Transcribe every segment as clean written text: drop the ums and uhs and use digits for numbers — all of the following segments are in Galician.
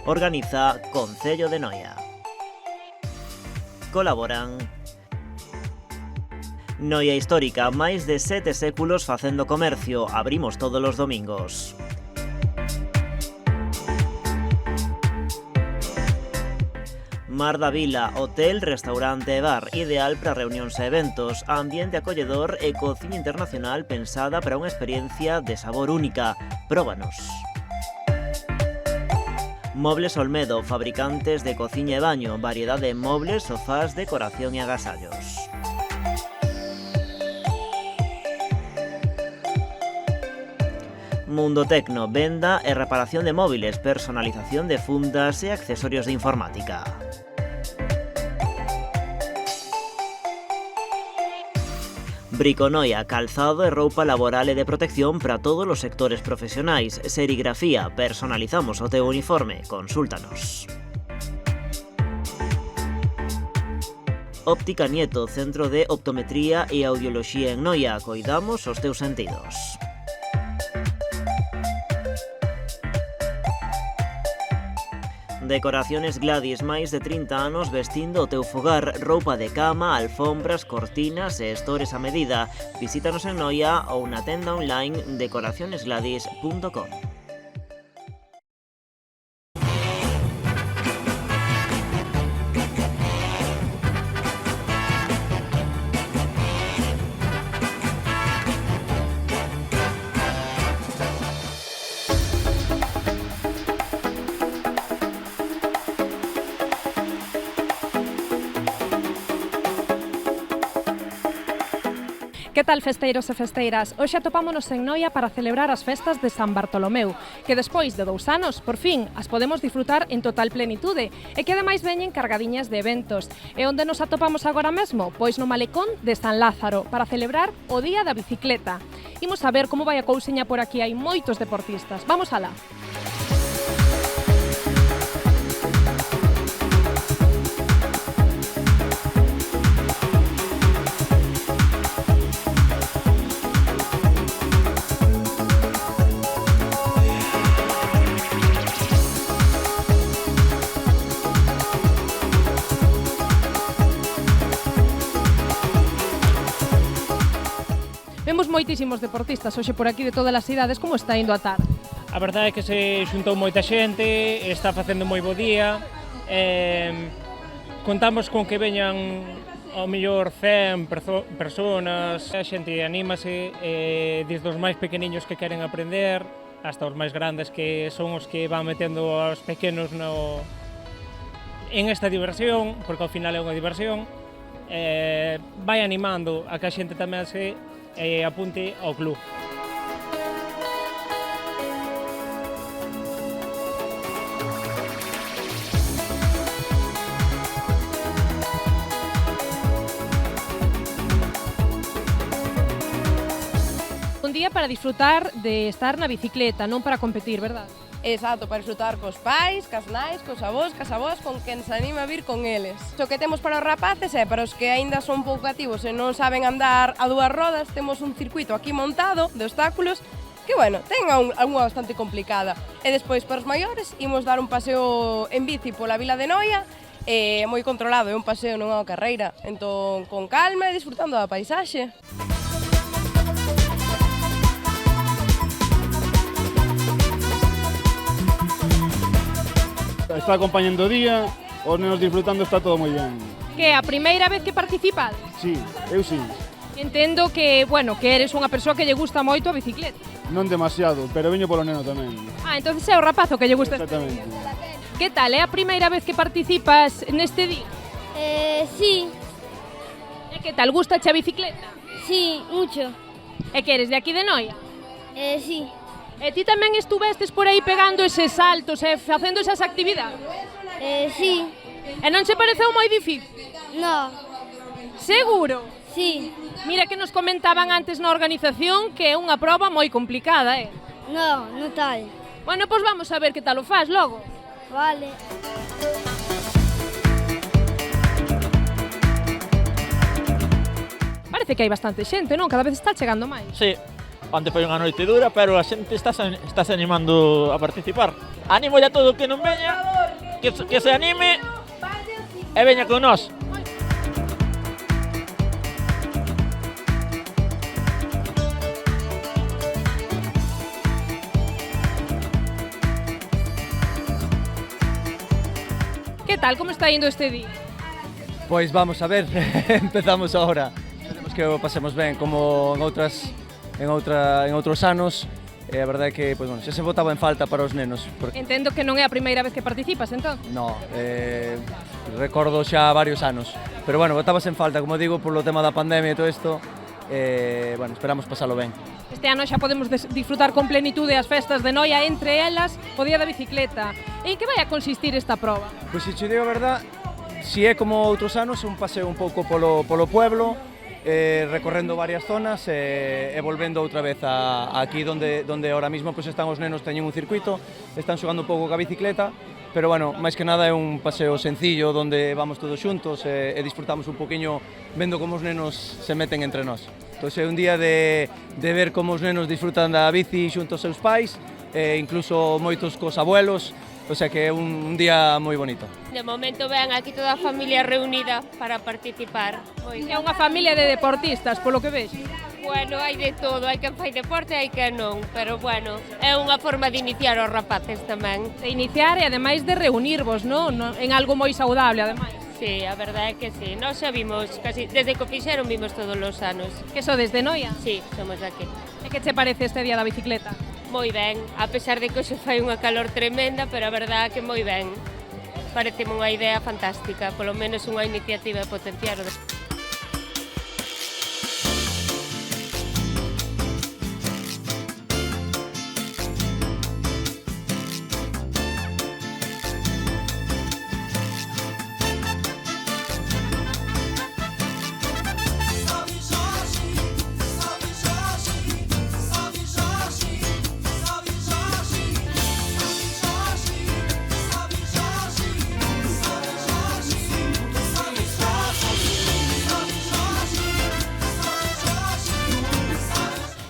Organiza Concello de Noia. Colaboran Noia Histórica, máis de 7 séculos facendo comercio, abrimos todos os domingos. Mar da Vila, hotel, restaurante e bar, ideal para reunións e eventos, ambiente acolledor e cociña internacional pensada para unha experiencia de sabor única. Próbanos. Mobles Olmedo, fabricantes de cociña e baño, variedade de mobles, sofás, decoración e agasallos. Mundo Tecno, venda e reparación de móviles, personalización de fundas e accesorios de informática. Briconoia, calzado e roupa laboral e de protección para todos os sectores profesionais. Serigrafía, personalizamos o teu uniforme, consúltanos. Óptica Nieto, centro de optometría e audioloxía en Noia. Coidamos os teus sentidos. Decoraciones Gladys, máis de 30 anos vestindo o teu fogar, roupa de cama, alfombras, cortinas e estores a medida. Visítanos en Noia ou na tenda online decoracionesgladys.com. Que tal, festeiros e festeiras? Hoxe atopámonos en Noia para celebrar as festas de San Bartolomeu, que despois de 2 anos, por fin, as podemos disfrutar en total plenitude e que ademais veñen cargadiñas de eventos. E onde nos atopamos agora mesmo? Pois no Malecón de San Lázaro, para celebrar o Día da Bicicleta. Imos a ver como vai a cousiña por aquí, hai moitos deportistas. Vamos alá. Vemos moitísimos deportistas hoxe por aquí de todas as idades. Como está indo a tarde? A verdade é que se xuntou moita xente, está facendo moi bo día. Contamos con que veñan ao mellor 100 personas. A xente anímase, desde os máis pequeniños que queren aprender hasta os máis grandes que son os que van metendo aos pequenos en esta diversión, porque ao final é unha diversión. Vai animando a que a xente tamén se apunte ao club. Un día para disfrutar de estar na bicicleta, non para competir, verdad? Exacto, para disfrutar cos pais, cas nais, cos avós, cas avós, con quen se anima a vir con eles. O que temos para os rapaces é para os que aínda son pouco cativos e non saben andar a 2 rodas, temos un circuito aquí montado de obstáculos que, bueno, ten algunha bastante complicada. E despois, para os maiores, imos dar un paseo en bici pola vila de Noia, moi controlado, é un paseo, non é unha carreira, entón con calma e disfrutando da paisaxe. Está acompañando o día, os nenos disfrutando, está todo moi ben. Que é a primeira vez que participades? Sí, eu sí. Entendo que, bueno, que eres unha persoa que lle gusta moito a bicicleta. Non demasiado, pero veño polo neno tamén. Ah, entonces é o rapazo que lle gusta. Exactamente. Que tal, é a primeira vez que participas neste día? Sí, E que tal, gustache a bicicleta? sí, mucho. E que eres de aquí de Noia? Sí, E ti tamén estuvestes por aí pegando eses saltos e facendo esas actividades? sí, E non se pareceu moi difícil? no, Seguro? sí, Mira que nos comentaban antes na organización que é unha proba moi complicada, no, no tal. Bueno, pois vamos a ver que tal o faz logo. Vale. Parece que hai bastante xente, non? Cada vez está chegando máis. Sí, Onte foi unha noite dura, pero a xente está se animando a participar. Animo a todo que non veña, que se anime e veña con nós. Que tal, como está indo este día? Pois vamos a ver, empezamos ahora. Esperemos que o pasemos ben como en outros anos. E a verdade é que, pois, bueno, xa se botaba en falta para os nenos. Porque, Entendo que non é a primeira vez que participas, entón. no, recordo xa varios anos. Pero bueno, botabas en falta, como digo, polo tema da pandemia e todo isto. Bueno, esperamos pasalo ben. Este ano xa podemos disfrutar con plenitude as festas de Noia, entre elas o Día da Bicicleta. En que vai a consistir esta proba? Pois se che digo a verdad, si é como outros anos, un paseo un pouco polo pueblo, recorrendo varias zonas e volvendo outra vez aquí donde ahora mismo pues, están os nenos, teñen un circuito, están xogando un pouco ca bicicleta, pero bueno, máis que nada é un paseo sencillo donde vamos todos xuntos e disfrutamos un poquinho vendo como os nenos se meten entre nós. Entón é un día de ver como os nenos disfrutan da bici xunto aos seus pais, incluso moitos cos abuelos, o sea que é un día moi bonito. De momento ven aquí toda a familia reunida para participar. É unha familia de deportistas, polo que vexo. Bueno, hai de todo, hai quen fai deporte e hai quen non, pero bueno, é unha forma de iniciar os rapaces tamén. De iniciar e ademais de reunirvos, non? En algo moi saudable, ademais. Sí, a verdade é que sí, nós xa vimos, casi desde que o fixeron vimos todos os anos. Que sodes de Noia? Sí, somos aquí. E que che parece este Día da Bicicleta? Moi ben, a pesar de que hoxe fai unha calor tremenda, pero a verdade é que moi ben. Pareceme unha idea fantástica, polo menos unha iniciativa de potenciar o deporte.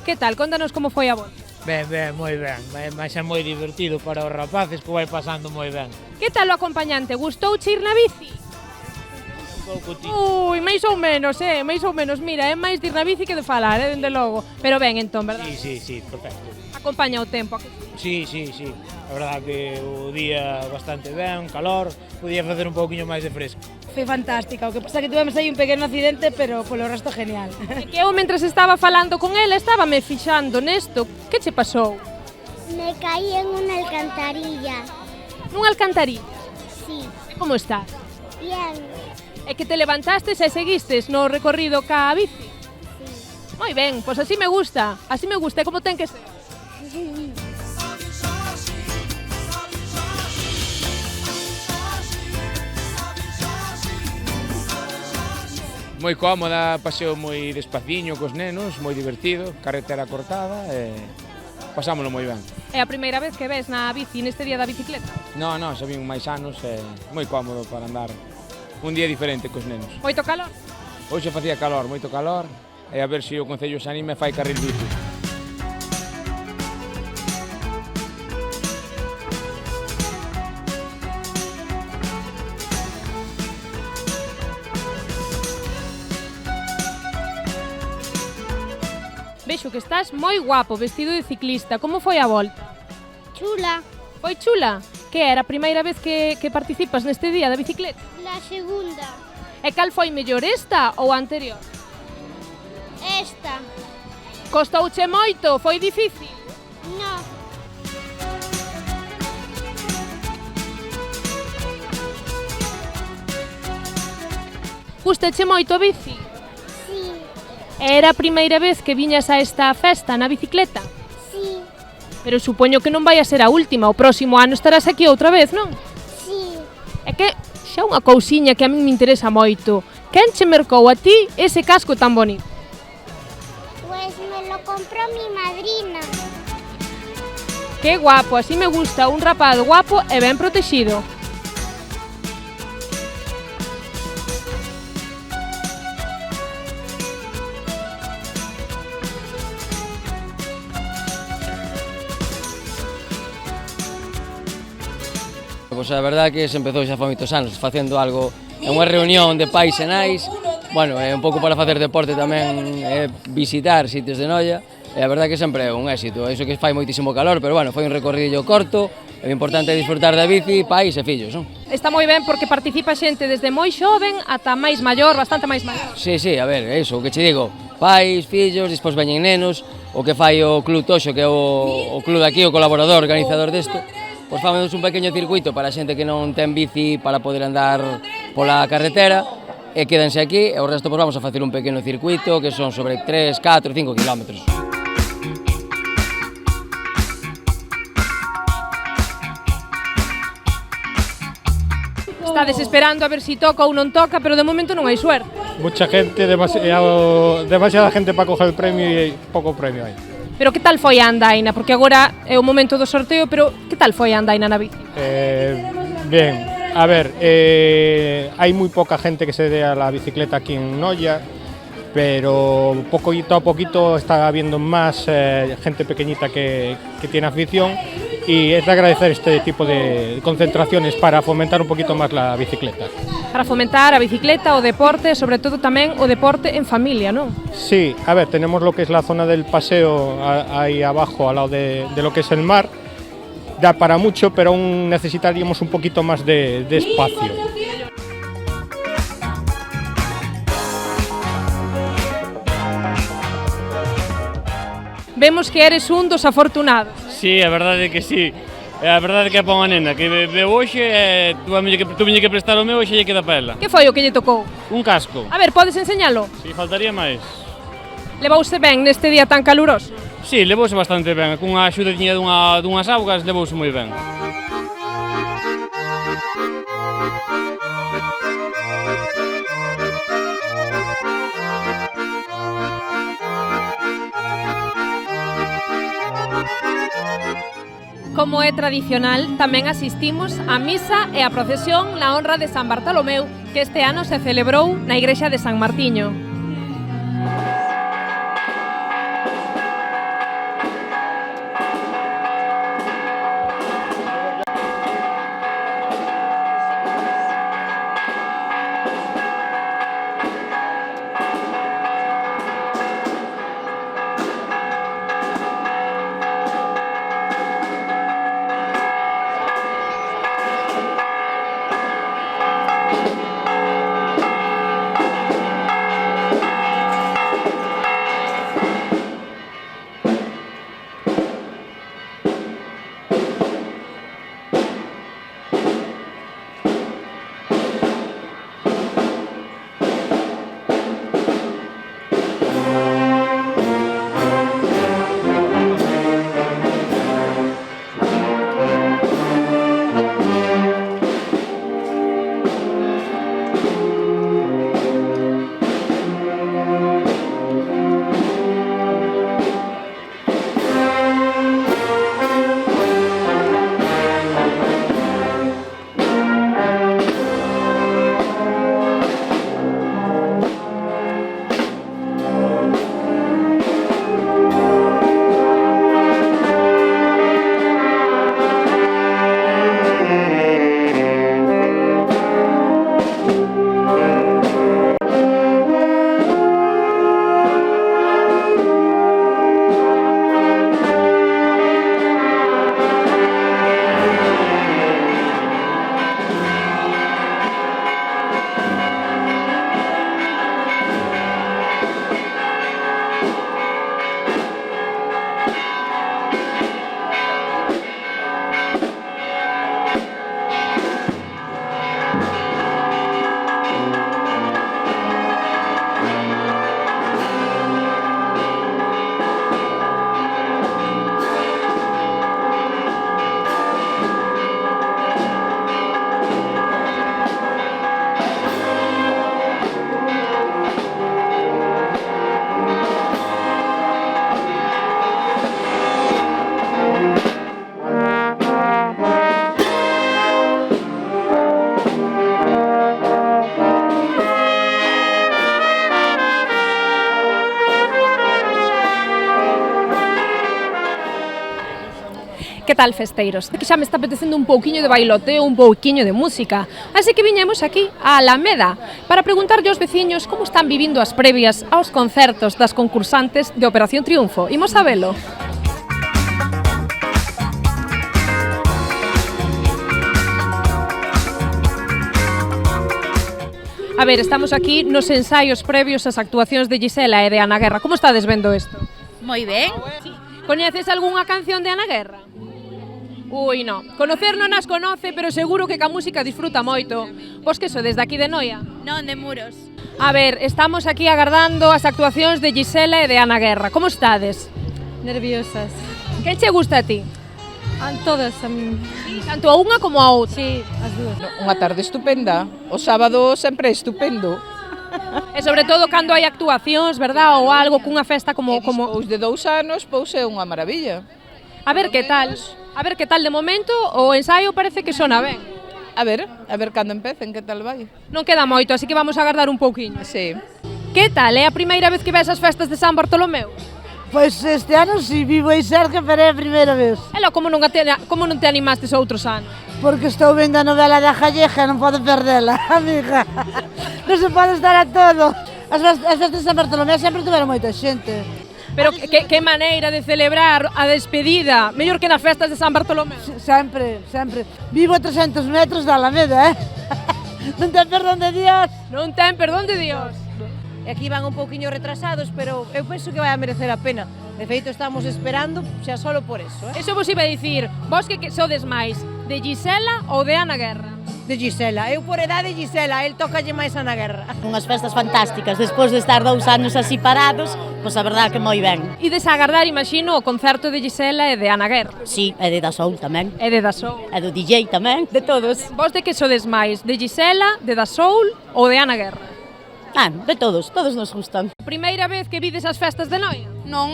Que tal? Contanos como foi a volta. Ben, moi ben, mas é moi divertido para os rapaces que vai pasando moi ben. Que tal o acompañante? Gustouche ir na bici? Un pouco ti. Ui, máis ou menos, mira, é máis de ir na bici que de falar, dende logo. Pero ben, entón, verdad? Sí, perfecto. Acompaña o tempo. Sí. A verdade que o día bastante ben, calor, podía facer un pouquiño máis de fresco. Foi fantástica, o que pasa que tivemos aí un pequeno accidente, pero polo resto genial. É que eu, mentres estaba falando con ela, estábame fixando nesto. Que che pasou? Me caí en una alcantarilla. Nunha alcantarilla? Sí, E como estás? bien. É que te levantastes e seguistes no recorrido ca bici? Sí. Moi ben, pois así me gusta, é como ten que ser. Moi cómoda, paseo moi despaciño cos nenos, moi divertido, carretera cortada e pasámolo moi ben. É a primeira vez que ves na bici neste Día da Bicicleta? No, xa vin máis anos e moi cómodo para andar un día diferente cos nenos. Moito calor? Hoxe facía calor, moito calor, e a ver se o Concello se anime e fai carril bici. Vexo que estás moi guapo, vestido de ciclista. Como foi a volta? Chula. Foi chula? Que era a primeira vez que participas neste Día da Bicicleta? La segunda. E cal foi mellor, esta ou a anterior? Esta. Costouche moito? Foi difícil? No. Gustache moito a bici? Sí. Era a primeira vez que viñas a esta festa na bicicleta? Sí. Pero supoño que non vai a ser a última, o próximo ano estarás aquí outra vez, non? Sí. É que xa unha cousiña que a min me interesa moito. Quen che mercou a ti ese casco tan bonito? Pues me lo compró mi madrina. Que guapo, así me gusta, un rapaz guapo e ben protegido. pois a verdade que se empezou xa fai moitos anos facendo algo, é unha reunión de pais e nais, bueno, é un pouco para facer deporte tamén, visitar sitios de Noia, e a verdade que sempre é un éxito, iso que fai moitísimo calor, pero bueno, foi un recorrido corto, e o importante é disfrutar da bici, pais e fillos, non? Está moi ben porque participa xente desde moi xoven ata máis maior, bastante máis maior. Sí, a ver, é iso, o que che digo, pais, fillos, despois veñen nenos, o que fai o Club Toxo, que é o club daqui, o colaborador, organizador desto, pois famos un pequeno circuito para a xente que non ten bici para poder andar pola carretera, e quédense aquí, e o resto pois vamos a facer un pequeno circuito, que son sobre 3, 4, 5 kilómetros. Estades esperando a ver si toca ou non toca, pero de momento non hai suerte. Mucha gente, demasiada gente para coger el premio e pouco premio hai. Pero que tal foi a andaina? Porque agora é o momento do sorteo, pero que tal foi a andaina na bici? Bien, a ver, hai moi poca gente que se dé a la bicicleta aquí en Noia, pero poquito a poquito está habiendo más gente pequeñita que tiene afición, y es de agradecer este tipo de concentraciones para fomentar un poquito más la bicicleta. Para fomentar a bicicleta, o deporte, sobre todo tamén o deporte en familia, non? Sí, a ver, tenemos lo que es la zona del paseo ahí abajo, al lado de lo que es el mar. Da para mucho, pero aún necesitaríamos un poquito más de espacio. Vemos que eres un dos afortunados. Sí, a verdade é que sí. A verdade é que é para unha nena que veo hoxe, tuviñe que prestar o meu e xe lle queda para ela. Que foi o que lle tocou? Un casco. A ver, podes enseñalo? Si, faltaría máis. Levouse ben neste día tan caluroso? Si, levouse bastante ben. Cunha axudiña dunhas augas, levouse moi ben. Como é tradicional, tamén asistimos á misa e á procesión na honra de San Bartolomeu, que este ano se celebrou na igrexa de San Martiño. Que tal, festeiros? Que xa me está apetecendo un pouquiño de bailoteo, un pouquiño de música. Así que viñemos aquí a Alameda para preguntarlle aos veciños como están vivindo as previas aos concertos das concursantes de Operación Triunfo. Imos a velo. A ver, estamos aquí nos ensaios previos ás actuacións de Gisela e de Ana Guerra. Como estades vendo isto? Moi ben. Coñeces algunha canción de Ana Guerra? Ui, no. Conocer non as conoce, pero seguro que ca música disfruta moito. Vos que sodes de aquí de Noia? Non, de Muros. A ver, estamos aquí agardando as actuacións de Gisela e de Ana Guerra. Como estades? Nerviosas. Que che gusta a ti? Todas a min. Tanto a unha como a outra? Sí, as dúas. Unha tarde estupenda. O sábado sempre é estupendo. E sobre todo cando hai actuacións, verdad? Ou algo cunha festa como... Despois de 2 anos, pois é unha maravilla. A ver que tal. A ver que tal de momento, o ensaio parece que sona ben. A ver cando empecen, que tal vai. Non queda moito, así que vamos a agardar un pouquiño. Sí. Que tal? É a primeira vez que ves as festas de San Bartolomeu? Pois este ano si vivo aí cerca, pero é a primeira vez. Ela, como non te animastes outros anos? Porque estou vendo a novela da Calleja, non podo perdela, amiga. Non se pode estar a todo. As festas de San Bartolomeu sempre tuveron moita xente. Pero que maneira de celebrar a despedida, mellor que nas festas de San Bartolomeu. Sempre. Vivo a 300 metros da Alameda, Non ten perdón de Dios. Non ten perdón de Dios. E aquí van un pouquiño retrasados, pero eu penso que vai a merecer a pena. De feito, estamos esperando xa solo por eso, Eso vos iba a dicir, vos que sodes máis, de Gisela ou de Ana Guerra? De Gisela, eu por edade Gisela, el tócalle máis Ana Guerra. Unhas festas fantásticas, despois de estar 2 anos así parados, pois a verdade que moi ben. E desagardar, imagino, o concerto de Gisela e de Ana Guerra. Sí, e de Dasoul tamén. E de Dasoul. E do DJ tamén. De todos. Vos de que sodes máis, de Gisela, de Dasoul ou de Ana Guerra? De todos nos gustan. Primeira vez que vides as festas de Noia? Non,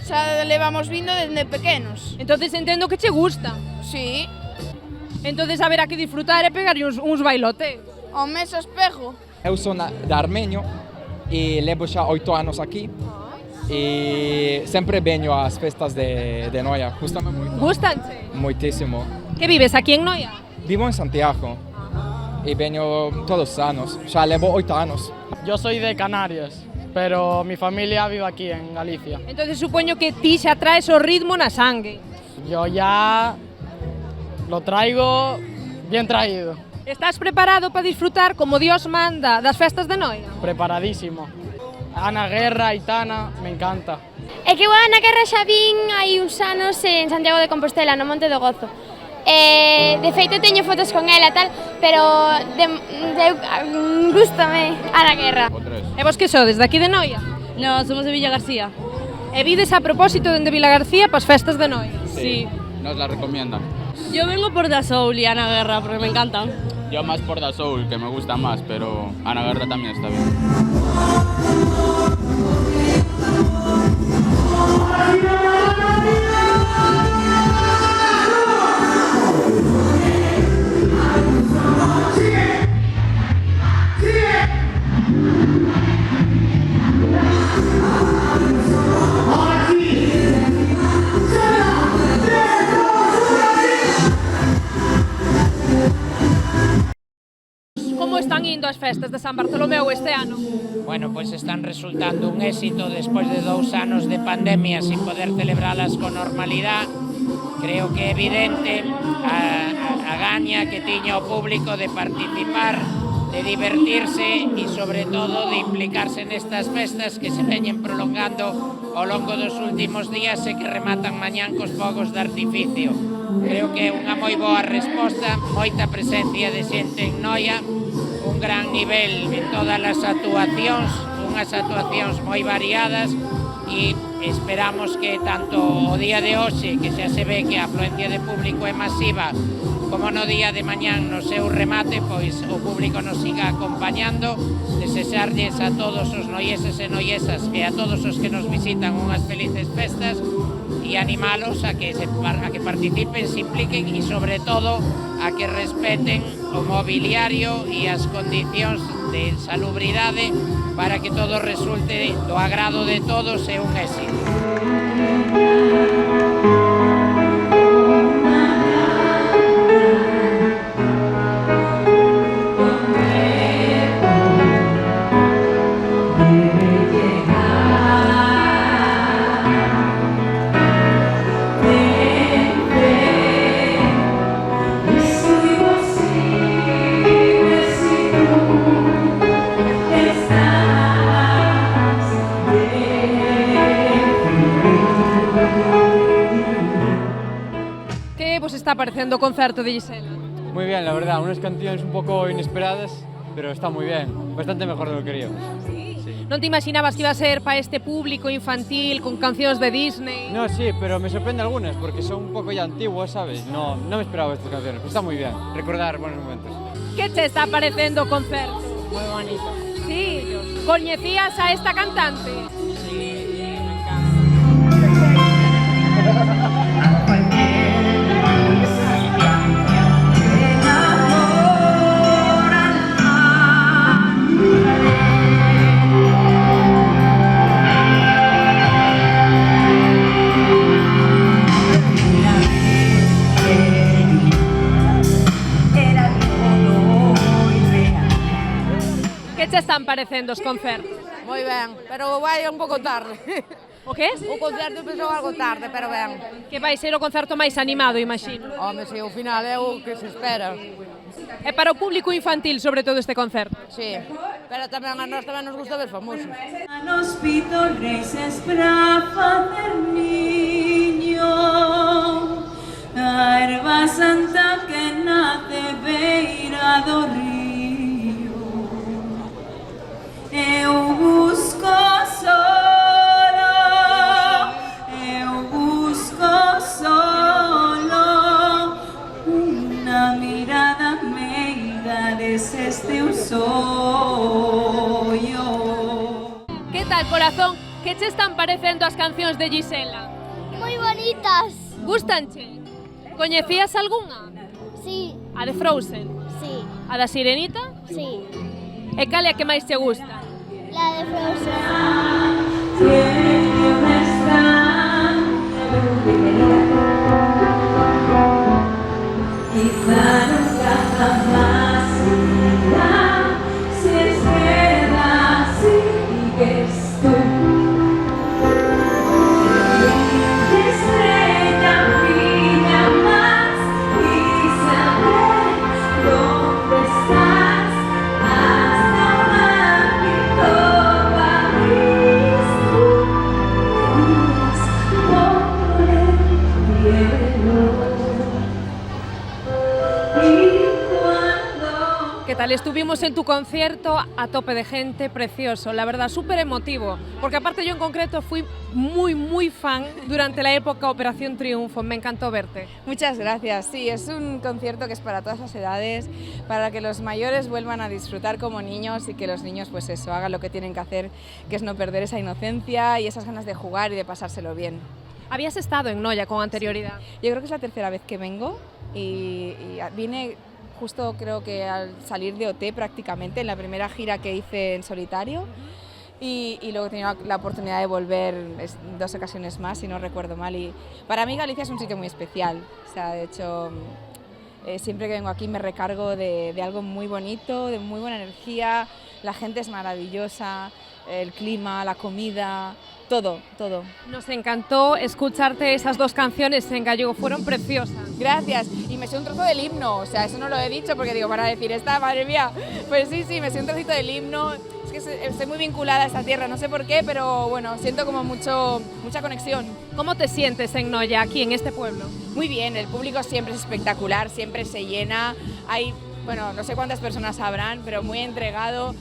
xa levamos vindo desde pequenos. Entonces entendo que che gusta. Sí. Entonces haberá que disfrutar e pegar uns bailotes. O mes espejo. Eu son de Armenio e levo xa 8 anos aquí. E sempre veño ás festas de Noia, gustame moito. Gustanche? Moitísimo. Que vives aquí en Noia? Vivo en Santiago e veño todos os anos, xa levo 8 anos. Yo soy de Canarias, pero mi familia vive aquí en Galicia. Entonces supoño que ti xa traes o ritmo na sangue. Yo ya lo traigo bien traído. Estás preparado para disfrutar como Dios manda das festas de Noia? Preparadísimo. Ana Guerra, Aitana, me encanta. É que eu a Ana Guerra xa vin hai uns anos en Santiago de Compostela, no Monte do Gozo. De feito teño fotos con ela e tal, pero gústame Ana Guerra. E vos que sodes, daqui de Noia? No, somos de Villa García. E vides a propósito dende Villa García para as festas de Noia? Sí. Nos la recomiendan. Yo vengo por Dasoul y Ana Guerra porque me encantan. Yo más por Dasoul, que me gusta más, pero Ana Guerra también está bien. Como están indo as festas de San Bartolomeu este ano? Bueno, pues están resultando un éxito despois de 2 anos de pandemia sin poder celebralas con normalidad. Creo que é evidente a gaña que tiña o público de participar, de divertirse e, sobre todo, de implicarse nestas festas que se veñen prolongando ao longo dos últimos días e que rematan mañán cos fogos de artificio. Creo que é unha moi boa resposta, moita presencia de xente en Noia, un gran nivel en todas as actuacións, unhas actuacións moi variadas e esperamos que tanto o día de hoxe, que xa se ve que a afluencia de público é masiva, como no día de mañán no seu remate, pois o público nos siga acompañando, desexarlles a todos os noieses e noiesas e a todos os que nos visitan unhas felices festas e animalos a que participen, se impliquen e, sobre todo, a que respeten o mobiliario e as condicións de salubridade para que todo resulte do agrado de todos e un éxito. parecendo o concerto de Gisela? Muy bien, la verdad, unas canciones un poco inesperadas, pero está muy bien, bastante mejor de lo que queríamos. Non te imaginabas que iba a ser para este público infantil con cancións de Disney? No, sí, pero me sorprende algunas porque son un poco ya antiguas, ¿sabes? No me esperaba estas canciones, pero está muy bien, recordar buenos momentos. Que te está parecendo o concerto? Moi bonito. Sí, coñecías a esta cantante? Sí, me encanta. Que te están parecendo os concertos? Moi ben, pero vai un pouco tarde. O que? O concerto empezou algo tarde, pero ben. Que vai ser o concerto máis animado, imagino. Home, si, o final é o que se espera. É para o público infantil, sobre todo, este concerto. Sí, pero tamén a nós tamén nos gusta ver famosos. Nos pitorreis para facer niño, a erva santa que nace beira do río. Eu busco solo una mirada meiga deses teus ollos. Que tal, corazón? Que che están parecendo as cancións de Gisela? Moi bonitas. Gustanche? Coñecías algunha? Sí. A de Frozen? Sí. A da Sirenita? Sí. E cal é a que máis te gusta? La de Frozen. Tiene una quizá nunca jamás irá, si es verdad sigues tú. Estrella brilla más y saber dónde estás hasta mágico París. Por el cielo. Que tal? Estuvimos en tu concierto a tope de gente, precioso, la verdad, súper emotivo, porque aparte yo en concreto fui muy fan durante la época Operación Triunfo, me encantó verte. Muchas gracias, sí, es un concierto que es para todas las edades, para que los mayores vuelvan a disfrutar como niños y que los niños pues eso, hagan lo que tienen que hacer, que es no perder esa inocencia y esas ganas de jugar y de pasárselo bien. ¿Habías estado en Noia con anterioridad? Yo creo que es la tercera vez que vengo y vine justo creo que al salir de OT prácticamente, en la primera gira que hice en solitario y luego he tenido la oportunidad de volver 2 ocasiones más, si no recuerdo mal. Y para mí Galicia es un sitio muy especial, o sea, de hecho siempre que vengo aquí me recargo de algo muy bonito, de muy buena energía, la gente es maravillosa, el clima, la comida, todo. Nos encantó escucharte esas 2 canciones en gallego, fueron preciosas. Gracias, y me sé un trozo del himno, o sea, eso no lo he dicho porque digo, para decir esta, madre mía, pues sí, me sé un trocito del himno, es que estoy muy vinculada a esta tierra, no sé por qué, pero bueno, siento como mucha conexión. ¿Cómo te sientes en Noia, aquí en este pueblo? Muy bien, el público siempre es espectacular, siempre se llena, hay, bueno, no sé cuántas personas habrán, pero muy entregado.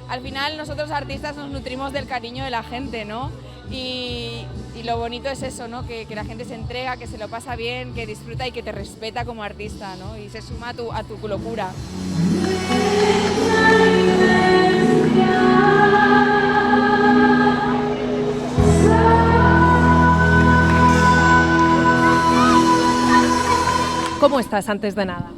Al final nosotros artistas nos nutrimos del cariño de la gente, ¿no? Y lo bonito es eso, ¿no? Que la gente se entrega, que se lo pasa bien, que disfruta y que te respeta como artista, ¿no? Y se suma a tu locura. ¿Cómo estás antes de nada?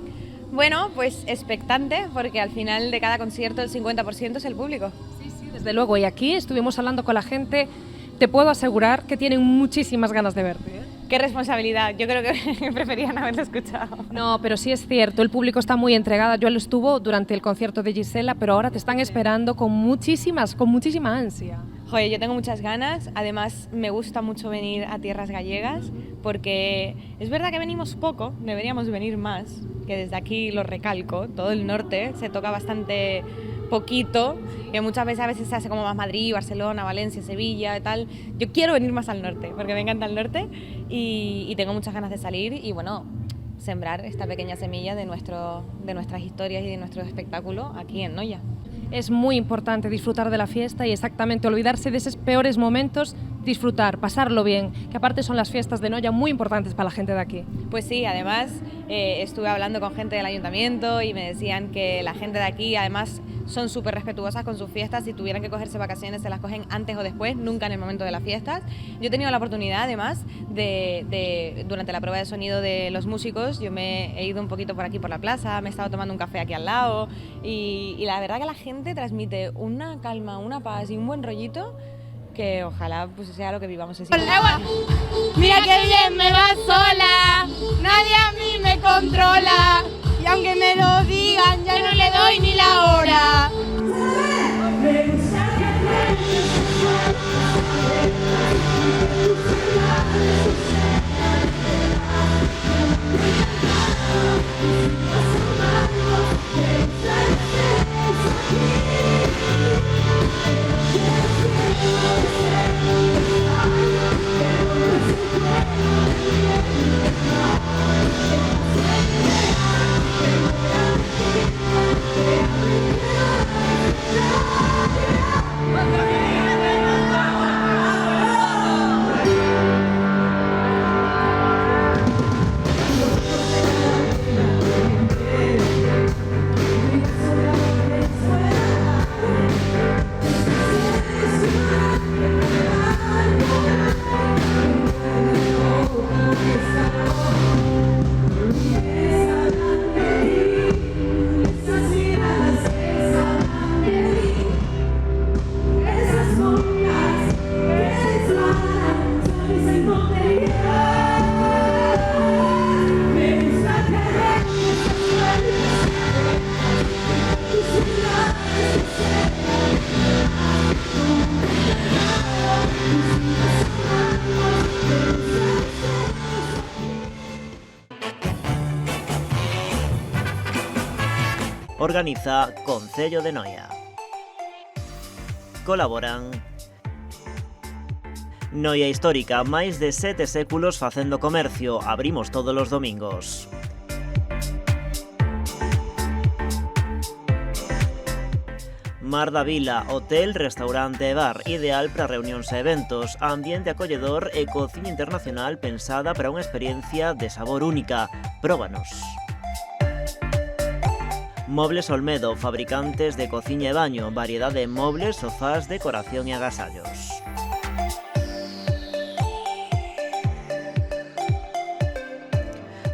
Bueno, pues expectante, porque al final de cada concierto el 50% es el público. Sí, desde luego. Y aquí estuvimos hablando con la gente, te puedo asegurar que tienen muchísimas ganas de verte, ¿eh? Qué responsabilidad, yo creo que preferían haberlo escuchado. No, pero sí es cierto, el público está muy entregado. Yo lo estuvo durante el concierto de Gisela, pero ahora te están esperando con muchísima ansia. Joder, yo tengo muchas ganas, además me gusta mucho venir a tierras gallegas, porque es verdad que venimos poco, deberíamos venir más, que desde aquí lo recalco, todo el norte se toca bastante poquito, y muchas veces a veces se hace como más Madrid, Barcelona, Valencia, Sevilla y tal. Yo quiero venir más al norte, porque me encanta el norte y tengo muchas ganas de salir y bueno, sembrar esta pequeña semilla de nuestras historias y de nuestro espectáculo aquí en Noia. Es muy importante disfrutar de la fiesta y exactamente olvidarse de esos peores momentos, disfrutar, pasarlo bien, que aparte son las fiestas de Noia muy importantes para la gente de aquí. Pues sí, además estuve hablando con gente del ayuntamiento y me decían que la gente de aquí además son súper respetuosas con sus fiestas. Si tuvieran que cogerse vacaciones se las cogen antes o después, nunca en el momento de las fiestas. Yo he tenido la oportunidad además durante la prueba de sonido de los músicos, yo me he ido un poquito por aquí por la plaza, me he estado tomando un café aquí al lado y la verdad que la gente transmite una calma, una paz y un buen rollito que ojalá pues sea lo que vivamos ese día. Mira que bien me va sola, nadie a mí me controla y aunque me lo digan ya no le doy ni la hora. Organiza Concello de Noia. Colaboran Noia Histórica, máis de 7 séculos facendo comercio, abrimos todos os domingos. Mar da Vila, hotel, restaurante e bar, ideal para reunións e eventos, ambiente acolledor e cociña internacional pensada para unha experiencia de sabor única. Próbanos. Mobles Olmedo, fabricantes de cociña e baño, variedade de mobles, sofás, decoración e agasallos.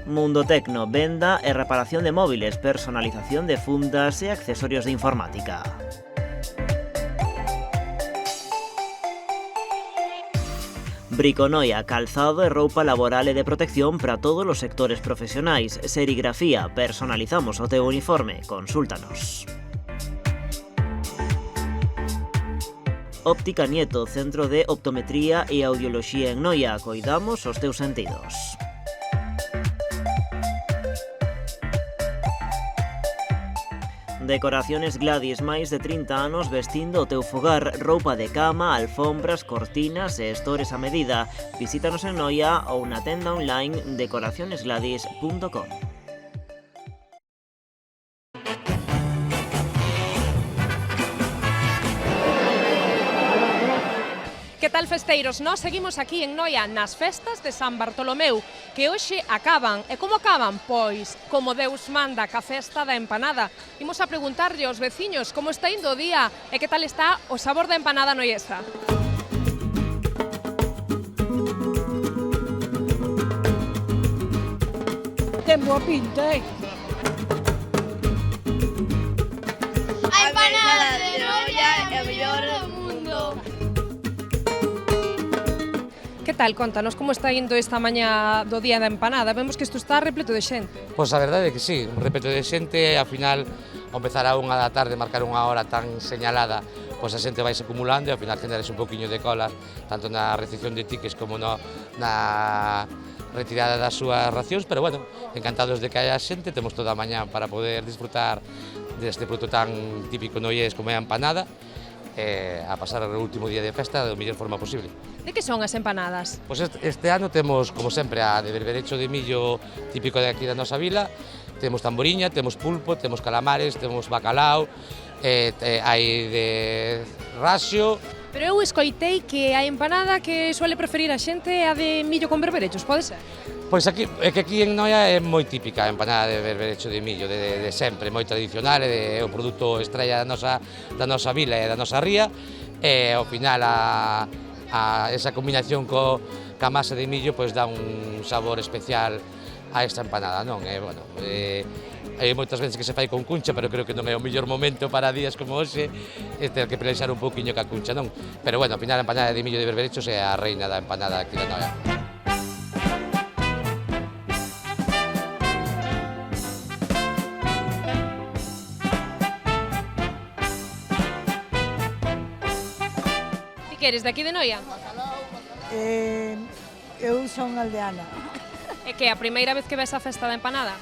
Mundo Tecno, venda e reparación de móviles, personalización de fundas e accesorios de informática. Briconoia, calzado e roupa laboral e de protección para todos os sectores profesionais. Serigrafía, personalizamos o teu uniforme, consúltanos. Óptica Nieto, centro de optometría e audioloxía en Noia. Coidamos os teus sentidos. Decoraciones Gladys, máis de 30 anos vestindo o teu fogar, roupa de cama, alfombras, cortinas e estores a medida. Visítanos en Noia ou na tenda online decoracionesgladys.com. Que tal, festeiros? Nós seguimos aquí en Noia nas festas de San Bartolomeu, que hoxe acaban. E como acaban? Pois, como Deus manda, ca festa da empanada. Imos a preguntarlle aos veciños como está indo o día e que tal está o sabor da empanada noiesa. Ten boa pinta, A empanada de Noia é o mellor do mundo. Que tal? Contanos como está indo esta mañá do día da empanada. Vemos que isto está repleto de xente. Pois a verdade é que sí, un repleto de xente, ao final, ao empezar a 1 da tarde, marcar unha hora tan señalada, pois a xente vai se acumulando e ao final generas un poquinho de colas, tanto na recepción de tickets como na retirada das súas racións, pero bueno, encantados de que haya xente, temos toda a mañá para poder disfrutar deste produto tan típico noiés como é a empanada, a pasar o último día de festa da mellor forma posible. De que son as empanadas? Pois este ano temos, como sempre, a de berberecho de millo típico de aquí da nosa vila, temos tamboriña, temos pulpo, temos calamares, temos bacalao, hai de raxio. Pero eu escoitei que a empanada que suele preferir a xente é a de millo con berberechos, pode ser? Pois aquí, é que aquí en Noia é moi típica a empanada de berberecho de millo, de sempre, moi tradicional, é o produto estrella da nosa vila e da nosa ría, e ao final esa combinación ca masa de millo pois dá un sabor especial a esta empanada, non? Bueno, hai moitas veces que se fai con cuncha, pero creo que non é o mellor momento para días como hoxe, ter que pelexar un pouquiño ca cuncha, non? Pero bueno, ao final a empanada de millo de berberechos é a reina da empanada aquí da Noia. Ti que eres de aquí de Noia? Eu son aldeana. É que é a primeira vez que ves a festa da empanada?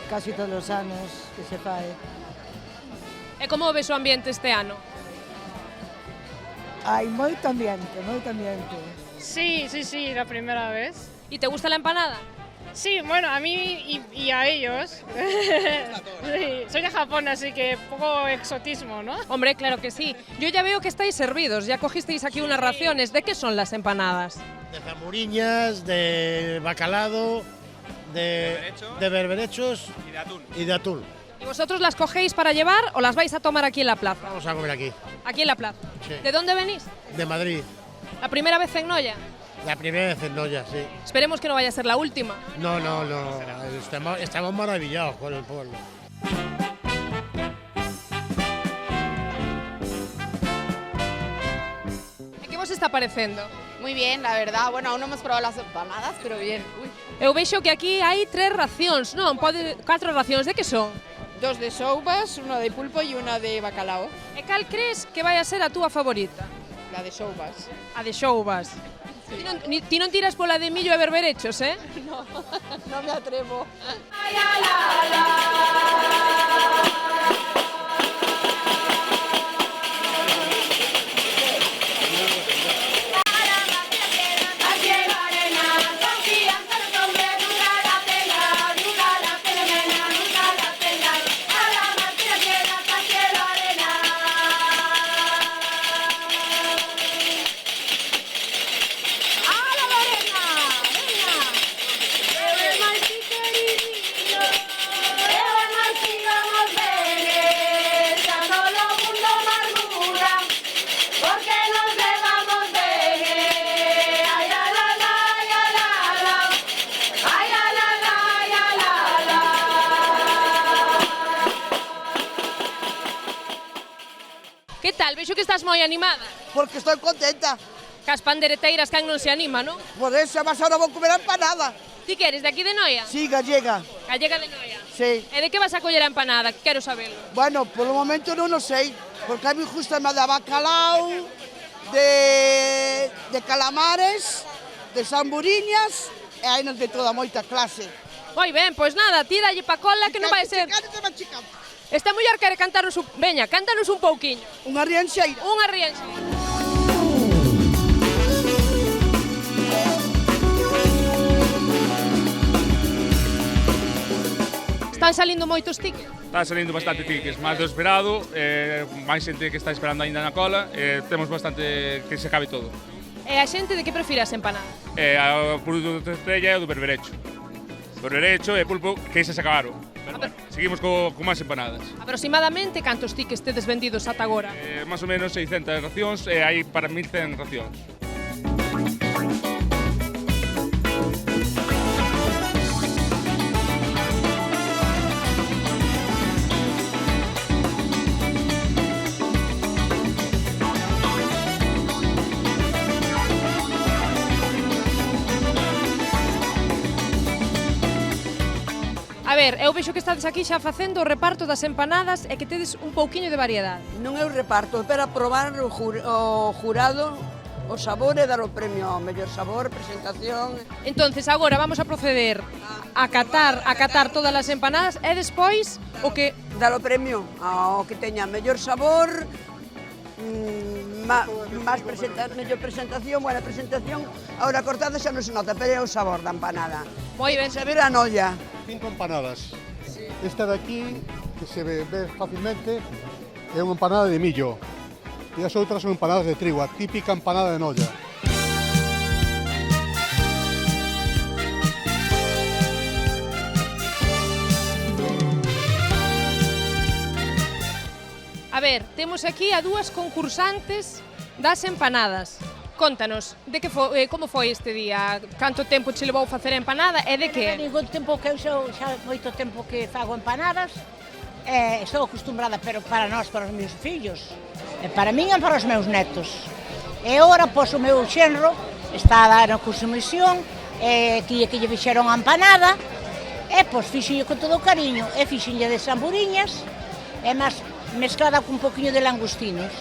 Casi todos os anos que se fai. E como ves o ambiente este ano? Hai moito ambiente, moito ambiente. Sí, la primera vez. ¿Y te gusta la empanada? Sí, bueno, a mí y a ellos. Sí, soy de Japón, así que poco exotismo, ¿no? Hombre, claro que sí. Yo ya veo que estáis servidos, ya cogisteis aquí unas raciones. ¿De qué son las empanadas? De zamburiñas, de bacalao, de berberechos y de atún. ¿Y vosotros las cogéis para llevar o las vais a tomar aquí en la plaza? Vamos a comer aquí. ¿Aquí en la plaza? Sí. ¿De dónde venís? De Madrid. ¿La primera vez en Noia? La primera vez en Noia, sí. Esperemos que no vaya a ser la última. No. Estamos maravillados con el pueblo. ¿Qué vos está parecendo? Muy bien, la verdad. Bueno, aún no hemos probado las empanadas, pero bien. Uy. Eu vexo que aquí hai 3 racións, non? 4 racións, de que son? 2 de soubas, una de pulpo y una de bacalao. E cal crees que vai a ser a túa favorita? La de soubas. A de xoubas. Sí. Ti non tiras pola de millo e berberechos, eh? No, no me atrevo. Que tal? Vexo que estás moi animada. Porque estou contenta. Cas pandereteiras can non se anima, non? Por eso, mas ahora vou comer a empanada. Ti que eres de aquí de Noia? Sí, gallega. Gallega de Noia? Sí. E de que vas a coller a empanada? Quero sabelo. Bueno, polo momento non o sei, porque a mí gusta máis de bacalao, de calamares, de zamburiñas, e hai nos de toda moita clase. Moi ben, pois nada, ti dalle pa cola que non vai ser... Esta muller quere cantarnos un... Veña, cántanos un pouquiño. Unha rianxeira. Unha rianxeira. Están salindo moitos tickets? Está salindo bastante tickets, máis do esperado, máis xente que está esperando aínda na cola, temos bastante que se acabe todo. E a xente de que prefire as empanadas? O produto de estrella é o do berberecho. Berberecho e pulpo, que se acabaron. Seguimos con máis empanadas. Aproximadamente cantos tickets tedes vendidos ata agora? Más ou menos 600 racións e hai para 1100 racións. A ver, eu vexo que estades aquí xa facendo o reparto das empanadas e que tedes un pouquiño de variedade. Non é o reparto, pero probar o jurado o sabor e dar o premio ao mellor sabor, presentación. Entonces, agora vamos a proceder a catar todas as empanadas e despois o que... Dar o premio ao que teña mellor sabor, mellor presentación, buena presentación. Ahora cortada xa non se nota, pero é o sabor da empanada. Moi ben. Saber a nolla. 5 empanadas. Esta de aquí, que se ve fácilmente, é unha empanada de millo. E as outras son empanadas de trigo, a típica empanada de nolla. A ver, temos aquí a dúas concursantes das empanadas. Contanos, como foi este día? Canto tempo che levou facer a empanada e de que? Digo tempo que eu xa moito tempo que fago empanadas. Estou acostumbrada, pero para nós, para os meus fillos, e para min e para os meus netos. E agora, pois, o meu xenro está a dar a curso de misión, que lle fixeron a empanada, e pois fixenlle con todo o cariño, e fixenlle de samburiñas, e máis mezclada con un poquinho de langostinos.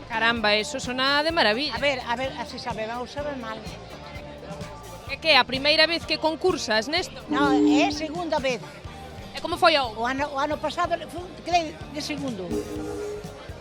Caramba, eso sona de maravilla. A ver, así sabe ben ou sabe mal. É que é a primeira vez que concursas nesto? Non, é a segunda vez. E como foi o ano pasado, quedei de segundo.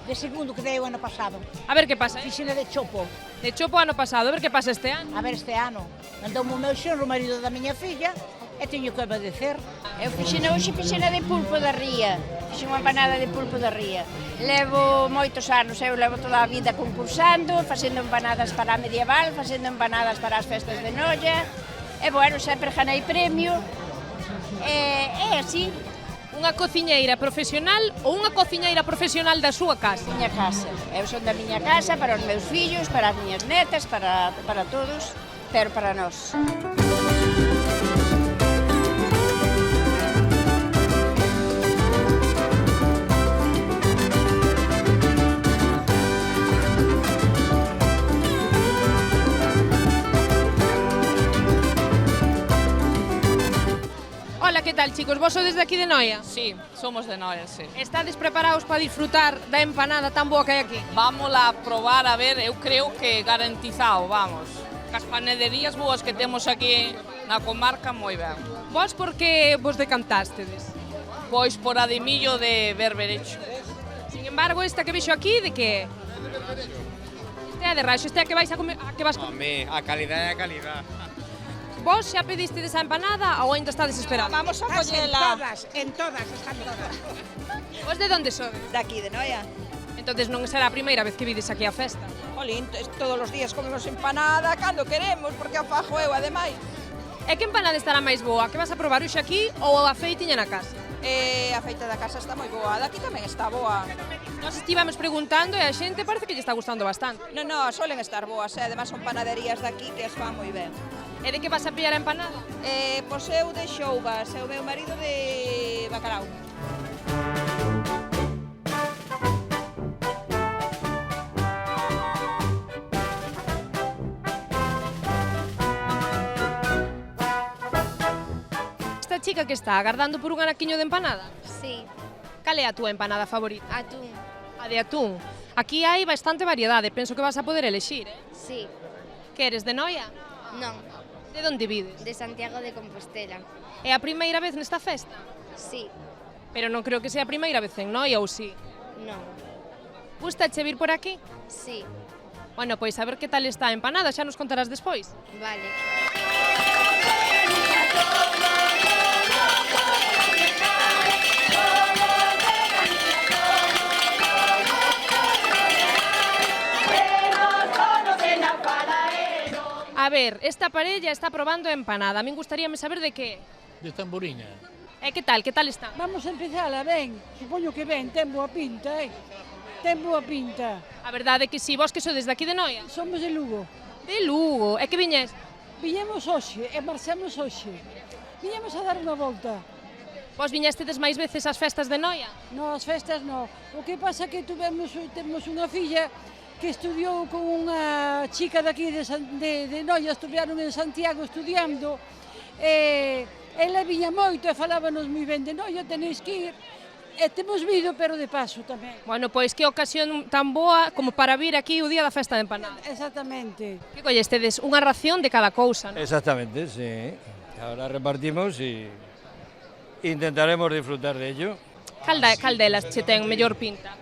De segundo quedei o ano pasado. A ver que pasa. Fixena de chopo. De chopo ano pasado, a ver que pasa este ano. A ver este ano. Andoume o meu xenro, o marido da miña filla, e teño que obedecer. Eu fixena de pulpo da ría. Fixen unha empanada de pulpo da ría. Levo moitos anos, eu levo toda a vida concursando, facendo empanadas para a medieval, facendo empanadas para as festas de Noia. E, bueno, sempre ganei premio. É así. Unha cociñeira profesional ou unha cociñeira profesional da súa casa? Miña casa. Eu son da miña casa, para os meus fillos, para as miñas netas, para todos, pero para nós. Hola, que tal, chicos? Vos sodes de aquí de Noia? Sí, somos de Noia, sí. Estades preparados para disfrutar da empanada tan boa que hai aquí? Vamos a probar, a ver, eu creo que garantizado, vamos. As panaderías boas que temos aquí na comarca, moi ben. Vos por que vos decantástedes? Pois por a de millo de berberecho. Sin embargo, esta que vexo aquí, de que? Este é de raxo, este é a que vais a comer, Home, a calidad é a calidad. Vos xa pediste esa empanada ou ainda estades esperando? Vamos a collela. En todas, están todas. Vos de onde sodes? De aquí, de Noia. Entonces non será a primeira vez que vides aquí a festa? Jolín, todos os días comemos empanada cando queremos, porque a fajo eu, ademais. E que empanada estará máis boa? Que vas a probar hoxe aquí ou a feitiña na casa? A feita da casa está moi boa, daqui tamén está boa. Nós estivamos preguntando e a xente parece que lle está gustando bastante. Non, solen estar boas, ademais son panaderías daqui que as fan moi ben. E de que vas a pillar a empanada? Pois eu de xoubas, e o meu marido de bacalao. Esta chica que está agardando por un anaquiño de empanada? Sí. Cal é a túa empanada favorita? Atún. A de atún. Aquí hai bastante variedade, penso que vas a poder elexir, Sí. Que eres de Noia? Non. De onde vides? De Santiago de Compostela. É a primeira vez nesta festa? Sí. Pero non creo que sea a primeira vez en Noia, ou sí? Non. Gustache vir por aquí? Sí. Bueno, pois a ver que tal está a empanada, xa nos contarás despois. Vale. A ver, esta parella está probando a empanada. A min gustaríame saber de que. De tamboriña. E que tal está? Vamos a empezala, ben. Supoño que ben, ten boa pinta, Ten boa pinta. A verdade é que si, vos que sodes de aquí de Noia? Somos de Lugo. De Lugo. E que viñes? Viñemos hoxe e marchamos hoxe. Viñemos a dar unha volta. Vos viñestedes máis veces ás festas de Noia? Non, as festas non. O que pasa que temos unha filla que estudiou con unha chica daqui de Noia, estudiaron en Santiago estudiando, ela viña moito e falábanos moi ben de Noia, tenéis que ir, e temos vido, pero de paso tamén. Bueno, pois que ocasión tan boa como para vir aquí o día da festa de empanada. Exactamente. Que collestedes? Unha ración de cada cousa, non? Exactamente, sí. Ahora repartimos e intentaremos disfrutar de ello. Cal delas che ten mellor pinta?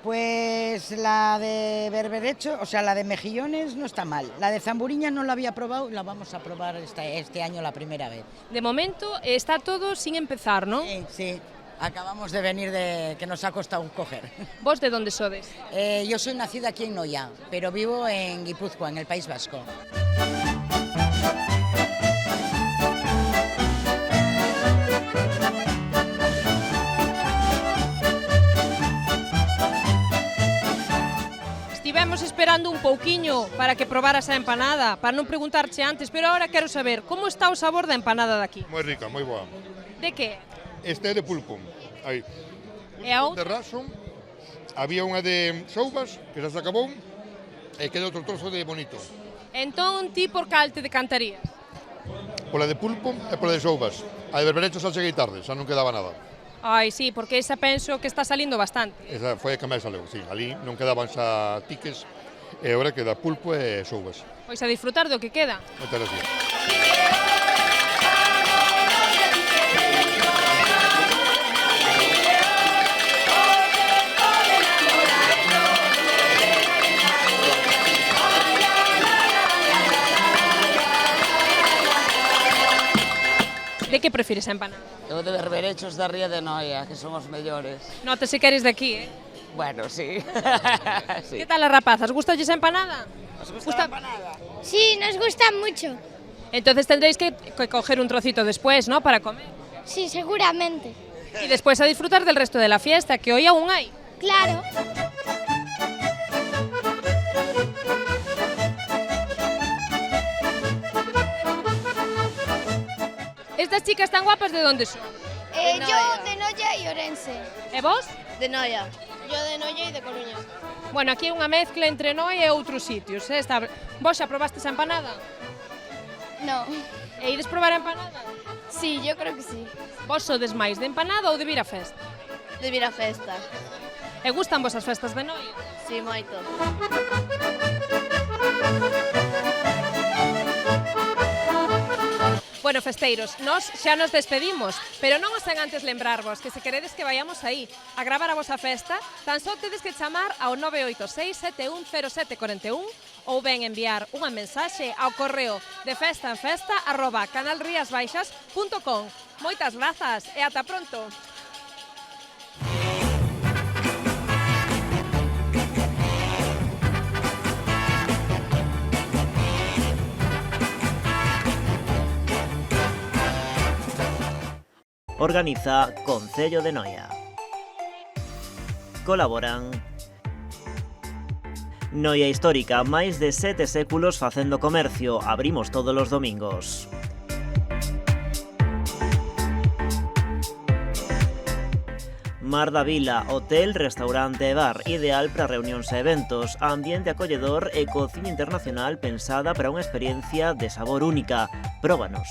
Pues la de berberecho, o sea, la de mejillones no está mal. La de zamburiña no la había probado, la vamos a probar este año la primera vez. De momento está todo sin empezar, ¿no? Sí. Acabamos de venir que nos ha costado coger. ¿Vos de dónde sodes? Yo soy nacida aquí en Noia, pero vivo en Guipúzcoa, en el País Vasco. Estivemos esperando un pouquiño para que probaras a empanada, para non preguntarche antes, pero ahora quero saber como está o sabor da empanada daqui. Moi rica, moi boa. De que? Este é de pulpo. Aí. E a outra? De raso. Había unha de soubas, que xa se acabou, e queda outro trozo de bonito. Entón, ti por cal te decantarías? Pola de pulpo e pola de soubas. A de berberecho xa cheguei tarde, xa non quedaba nada. Ai, sí, porque esa penso que está salindo bastante. Esa foi a que máis saleu, sí. Ali non quedaban xa tiques, e agora queda pulpo e soubas. Pois a disfrutar do que queda. Moitas gracias. De que prefires a empanada? Eu de berberechos da ría de Noia, que son os mellores. Nótese que eres de aquí, Bueno, sí. Sí. Que tal as rapazas? Gustalles a empanada? ¿Os gusta la empanada? Sí, nos gusta mucho. Entonces tendréis que coger un trocito después, ¿no? Para comer. Sí, seguramente. Y después a disfrutar del resto de la fiesta, que hoy aún hay. Claro. Estas chicas tan guapas, ¿de dónde son? Yo de Noia y Orense. ¿E vos? De Noia. Yo de Noia y de Coruña. Bueno, aquí hai unha mezcla entre Noia e outros sitios. Vos xa probastes a empanada? No. E ides probar a empanada? Sí, yo creo que sí. Vos sodes máis de empanada ou de vir a festa? De vir a festa. E gustan vos as festas de Noia? Sí, moito. Bueno, festeiros, nós xa nos despedimos, pero non os sen antes lembrarvos que se queredes que vayamos aí a gravar a vosa festa, tan só tedes que chamar ao 986-710741 ou ben enviar unha mensaxe ao correo de festaenfesta@canalriasbaixas.com. Moitas grazas e ata pronto. Organiza Concello de Noia. Colaboran Noia Histórica, máis de 7 séculos facendo comercio, abrimos todos os domingos. Mar da Vila, hotel, restaurante e bar, ideal para reunións e eventos, ambiente acolledor e cociña internacional pensada para unha experiencia de sabor única. Próbanos.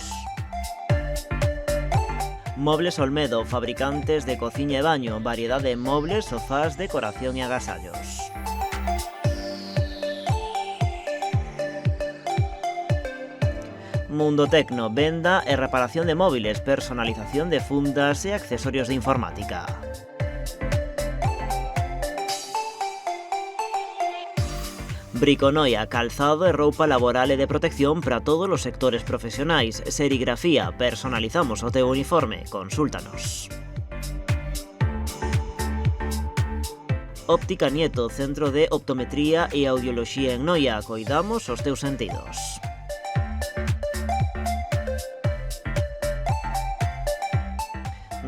Mobles Olmedo, fabricantes de cociña e baño, variedade de mobles, sofás, decoración e agasallos. Mundo Tecno, venda e reparación de móviles, personalización de fundas e accesorios de informática. Briconoia, calzado e roupa laboral e de protección para todos os sectores profesionais. Serigrafía, personalizamos o teu uniforme, consúltanos. Óptica Nieto, centro de optometría e audioloxía en Noia. Coidamos os teus sentidos.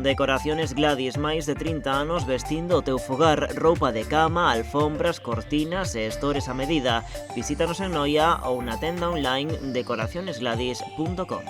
Decoraciones Gladys, máis de 30 anos vestindo o teu fogar, roupa de cama, alfombras, cortinas e estores a medida. Visítanos en Noia ou na tenda online decoracionesgladys.com.